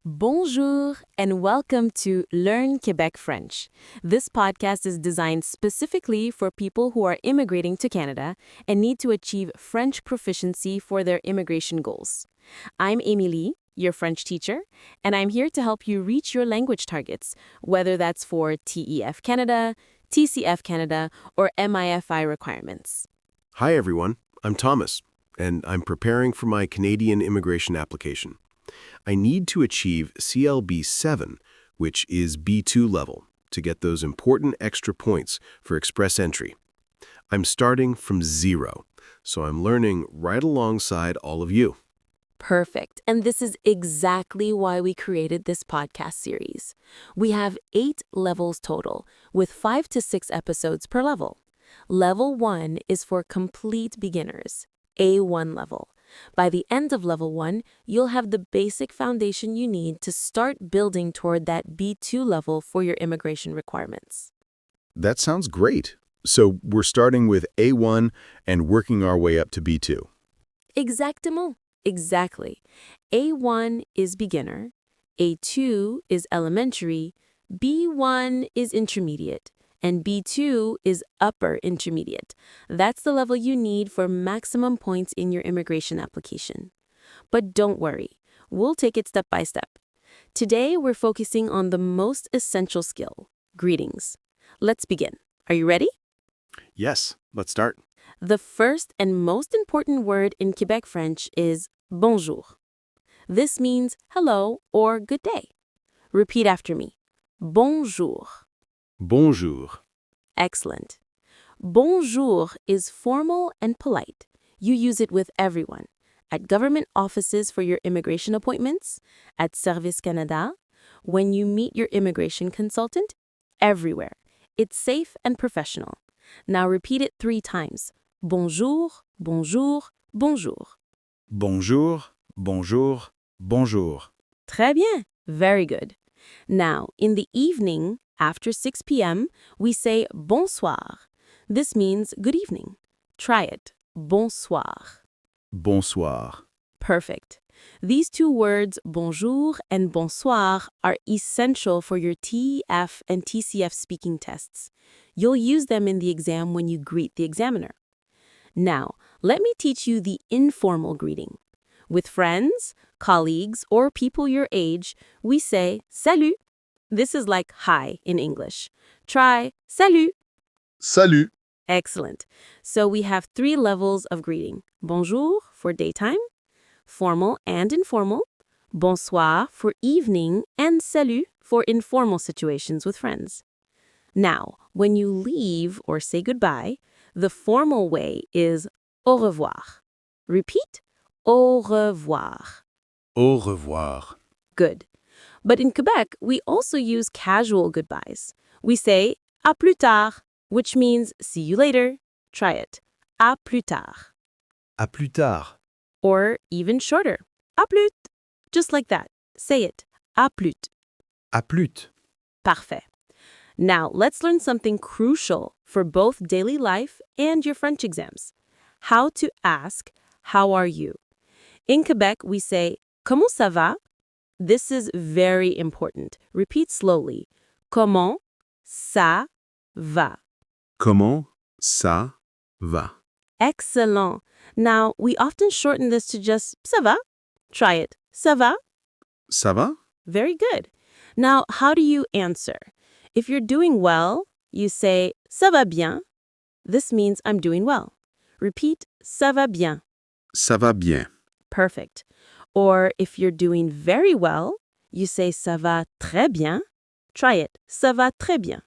Bonjour and welcome to Learn Quebec French. This podcast is designed specifically for people who are immigrating to Canada and need to achieve French proficiency for their immigration goals. I'm Emilie, your French teacher, and I'm here to help you reach your language targets, whether that's for TEF Canada, TCF Canada, or MIFI requirements. Hi everyone, I'm Thomas, and I'm preparing for my Canadian immigration application. I need to achieve CLB 7, which is B2 level, to get those important extra points for express entry. I'm starting from zero, so I'm learning right alongside all of you. Perfect. And this is exactly why we created this podcast series. We have 8 levels total, with 5 to 6 episodes per level. Level 1 is for complete beginners, A1 level. By the end of level 1, you'll have the basic foundation you need to start building toward that B2 level for your immigration requirements. That sounds great. So we're starting with A1 and working our way up to B2. Exactement. Exactly. A1 is beginner, A2 is elementary, B1 is intermediate, and B2 is upper intermediate. That's the level you need for maximum points in your immigration application. But don't worry, we'll take it step by step. Today, we're focusing on the most essential skill, greetings. Let's begin. Are you ready? Yes, let's start. The first and most important word in Quebec French is bonjour. This means hello or good day. Repeat after me. Bonjour. Bonjour. Excellent. Bonjour is formal and polite. You use it with everyone. At government offices for your immigration appointments, at Service Canada, when you meet your immigration consultant, everywhere. It's safe and professional. Now repeat it 3 times. Bonjour, bonjour, bonjour. Bonjour, bonjour, bonjour. Très bien. Very good. Now, in the evening, after 6 p.m., we say bonsoir. This means good evening. Try it. Bonsoir. Bonsoir. Perfect. These 2 words, bonjour and bonsoir, are essential for your TEF and TCF speaking tests. You'll use them in the exam when you greet the examiner. Now, let me teach you the informal greeting. With friends, colleagues, or people your age, we say salut. This is like hi in English. Try salut. Salut. Excellent. So we have 3 levels of greeting. Bonjour for daytime, formal and informal, bonsoir for evening, and salut for informal situations with friends. Now, when you leave or say goodbye, the formal way is au revoir. Repeat, au revoir. Au revoir. Good. But in Quebec, we also use casual goodbyes. We say à plus tard, which means see you later. Try it. À plus tard. À plus tard. Or even shorter. À plus. Just like that. Say it. À plus. À plus. Parfait. Now, let's learn something crucial for both daily life and your French exams. How to ask, how are you? In Quebec, we say, comment ça va? This is very important. Repeat slowly. Comment ça va? Comment ça va? Excellent. Now, we often shorten this to just ça va. Try it. Ça va? Ça va? Very good. Now, how do you answer? If you're doing well, you say ça va bien. This means I'm doing well. Repeat ça va bien. Ça va bien. Perfect. Or if you're doing very well, you say ça va très bien. Try it. Ça va très bien.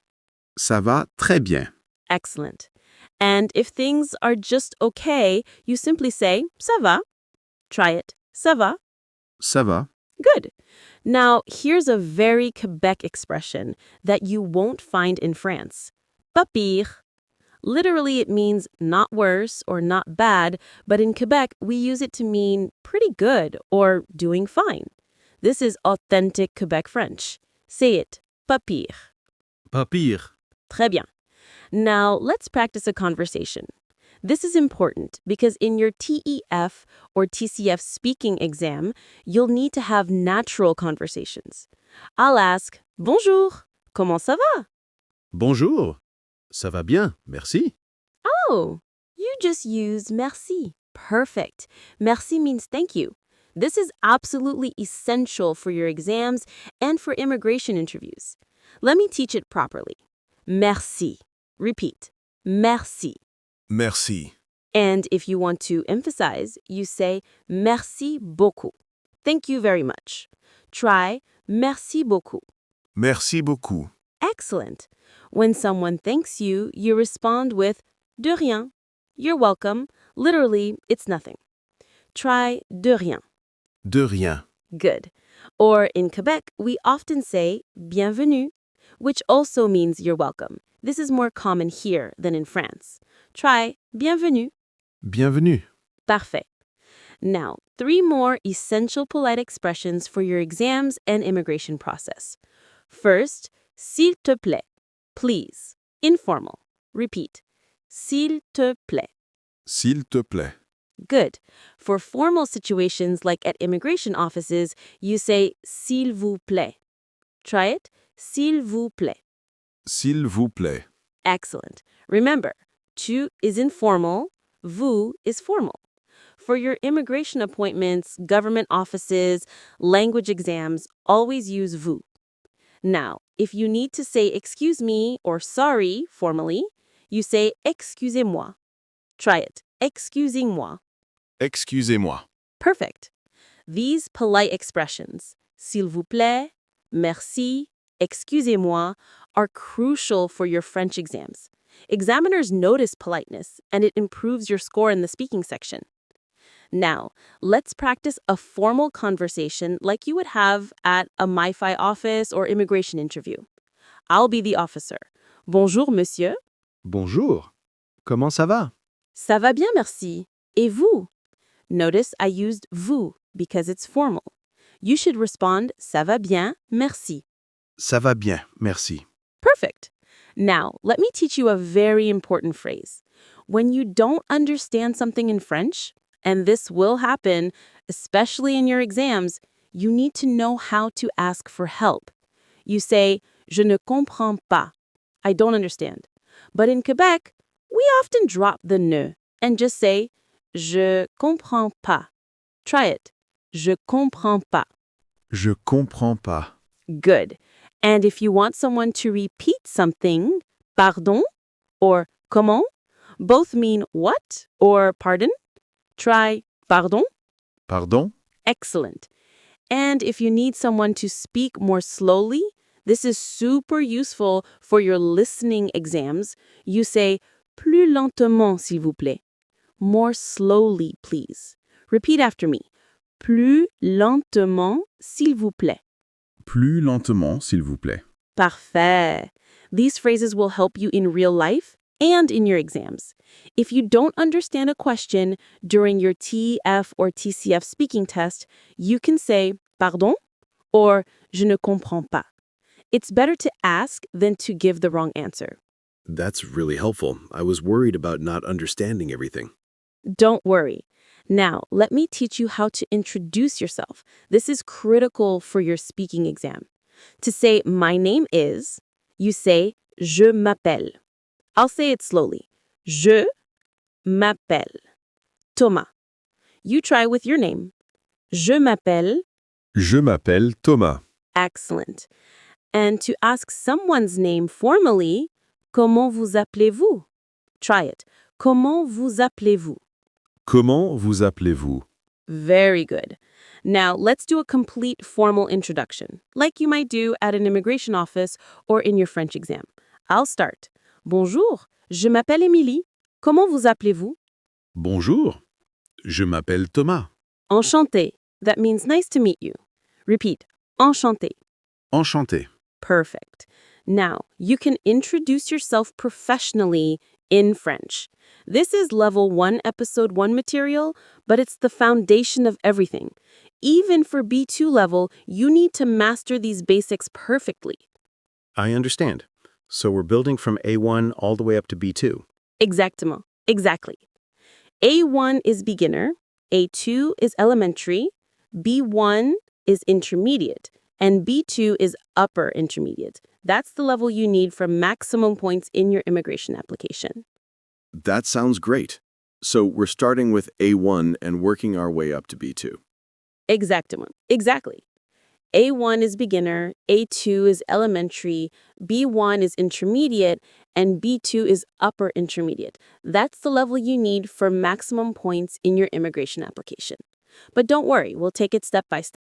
Ça va très bien. Excellent. And if things are just okay, you simply say ça va. Try it. Ça va. Ça va. Good. Now, here's a very Quebec expression that you won't find in France. Pas pire. Literally, it means not worse or not bad, but in Quebec, we use it to mean pretty good or doing fine. This is authentic Quebec French. Say it. Pas pire. Pas pire. Très bien. Now, let's practice a conversation. This is important because in your TEF or TCF speaking exam, you'll need to have natural conversations. I'll ask, Bonjour, comment ça va? Bonjour. Ça va bien, merci. Oh, you just used merci. Perfect. Merci means thank you. This is absolutely essential for your exams and for immigration interviews. Let me teach it properly. Merci. Repeat. Merci. Merci. And if you want to emphasize, you say merci beaucoup. Thank you very much. Try merci beaucoup. Merci beaucoup. Excellent. When someone thanks you, you respond with de rien. You're welcome. Literally, it's nothing. Try de rien. De rien. Good. Or in Quebec, we often say bienvenue, which also means you're welcome. This is more common here than in France. Try bienvenue. Bienvenue. Parfait. Now, 3 more essential polite expressions for your exams and immigration process. First, s'il te plaît. Please. Informal. Repeat. S'il te plaît. S'il te plaît. Good. For formal situations like at immigration offices, you say s'il vous plaît. Try it. S'il vous plaît. S'il vous plaît. Excellent. Remember, tu is informal, vous is formal. For your immigration appointments, government offices, language exams, always use vous. Now, if you need to say excuse me or sorry formally, you say excusez-moi. Try it. Excusez-moi. Excusez-moi. Perfect. These polite expressions, s'il vous plaît, merci, excusez-moi, are crucial for your French exams. Examiners notice politeness, and it improves your score in the speaking section. Now, let's practice a formal conversation like you would have at a MIFI office or immigration interview. I'll be the officer. Bonjour, monsieur. Bonjour. Comment ça va? Ça va bien, merci. Et vous? Notice I used vous because it's formal. You should respond ça va bien, merci. Ça va bien, merci. Perfect. Now, let me teach you a very important phrase. When you don't understand something in French, and this will happen, especially in your exams, you need to know how to ask for help. You say, je ne comprends pas. I don't understand. But in Quebec, we often drop the ne and just say, je comprends pas. Try it. Je comprends pas. Je comprends pas. Good. And if you want someone to repeat something, pardon or comment, both mean what or pardon. Try pardon. Pardon? Excellent. And if you need someone to speak more slowly, this is super useful for your listening exams. You say plus lentement, s'il vous plaît. More slowly, please. Repeat after me. Plus lentement, s'il vous plaît. Plus lentement, s'il vous plaît. Parfait. These phrases will help you in real life and in your exams. If you don't understand a question during your TEF or TCF speaking test, you can say pardon or je ne comprends pas. It's better to ask than to give the wrong answer. That's really helpful. I was worried about not understanding everything. Don't worry. Now, let me teach you how to introduce yourself. This is critical for your speaking exam. To say my name is, you say je m'appelle. I'll say it slowly. Je m'appelle Thomas. You try with your name. Je m'appelle. Je m'appelle Thomas. Excellent. And to ask someone's name formally, comment vous appelez-vous? Try it. Comment vous appelez-vous? Comment vous appelez-vous? Very good. Now, let's do a complete formal introduction, like you might do at an immigration office or in your French exam. I'll start. Bonjour, je m'appelle Emilie. Comment vous appelez-vous? Bonjour. Je m'appelle Thomas. Enchanté. That means nice to meet you. Repeat. Enchanté. Enchanté. Perfect. Now, you can introduce yourself professionally in French. This is level 1, episode 1 material, but it's the foundation of everything. Even for B2 level, you need to master these basics perfectly. I understand. So we're building from A1 all the way up to B2. Exactement. Exactly. A1 is beginner, A2 is elementary, B1 is intermediate, and B2 is upper intermediate. That's the level you need for maximum points in your immigration application. That sounds great. So we're starting with A1 and working our way up to B2. Exactly. A1 is beginner, A2 is elementary, B1 is intermediate, and B2 is upper intermediate. That's the level you need for maximum points in your immigration application. But don't worry, we'll take it step by step.